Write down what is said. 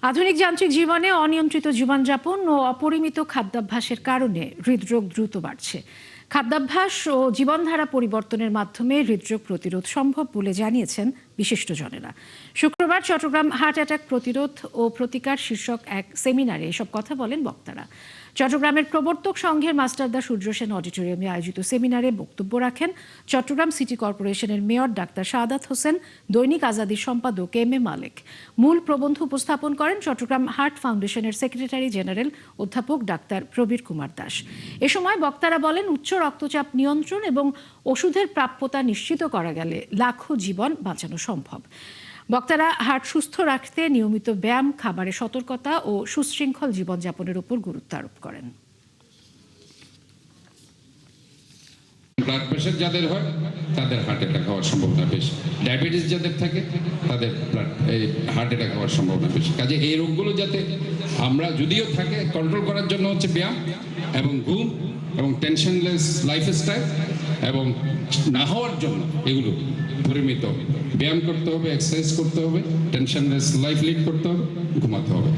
আধুনিক যান্ত্রিক জীবনে অনিয়ন্ত্রিত জীবনযাপন ও অপরিমিত খাদ্যাভ্যাসের কারণে হৃদরোগ দ্রুত বাড়ছে। খাদ্যাভ্যাস ও জীবনধারা পরিবর্তনের মাধ্যমে হৃদরোগ প্রতিরোধ সম্ভব বলে জানিয়েছেন বিশিষ্টজনেরা। শুক্রবার চট্টগ্রাম হার্ট অ্যাটাক প্রতিরোধ ও প্রতিকার শীর্ষক এক সেমিনারে এসব কথা বলেন বক্তারা। চট্টগ্রামের প্রবর্তক সংঘের মাস্টারদা সূর্য সেন অডিটোরিয়ামে আয়োজিত সেমিনারে বক্তব্য রাখেন চট্টগ্রাম সিটি কর্পোরেশনের মেয়র ডাক্তার শাহাদাত হোসেন, দৈনিক আজাদীর সম্পাদক এম.এ. মালেক। মূল প্রবন্ধ উপস্থাপন করেন চট্টগ্রাম হার্ট ফাউন্ডেশনের সেক্রেটারি জেনারেল অধ্যাপক ডাক্তার প্রবীর কুমার দাস। এ সময় বক্তারা বলেন, উচ্চ রক্তচাপ নিয়ন্ত্রণ এবং ওষুধের প্রাপ্যতা নিশ্চিত করা গেলে লাখো জীবন বাঁচানো সম্ভব। বক্তারা হার্ট সুস্থ রাখতে নিয়মিত ব্যায়াম, খাবারে সতর্কতা ও সুশৃঙ্খল জীবনযাপনের উপর গুরুত্ব আরোপ করেন। ব্লাড প্রেশার যাদের হয় তাদের হার্ট অ্যাটাক হওয়ার সম্ভাবনা বেশি, ডায়াবেটিস যাদের থাকে তাদের হার্ট অ্যাটাক হওয়ার সম্ভাবনা বেশি। কাজে এই রোগগুলো যাতে আমরা যদিও থাকে কন্ট্রোল করার জন্য হচ্ছে ব্যায়াম এবং ঘুম এবং টেনশনলেস লাইফস্টাইল, এবং না হওয়ার জন্য এগুলো পরিমিত ব্যায়াম করতে হবে, এক্সারসাইজ করতে হবে, টেনশনলেস লাইফ লিড করতে হবে, ঘুমাতে হবে।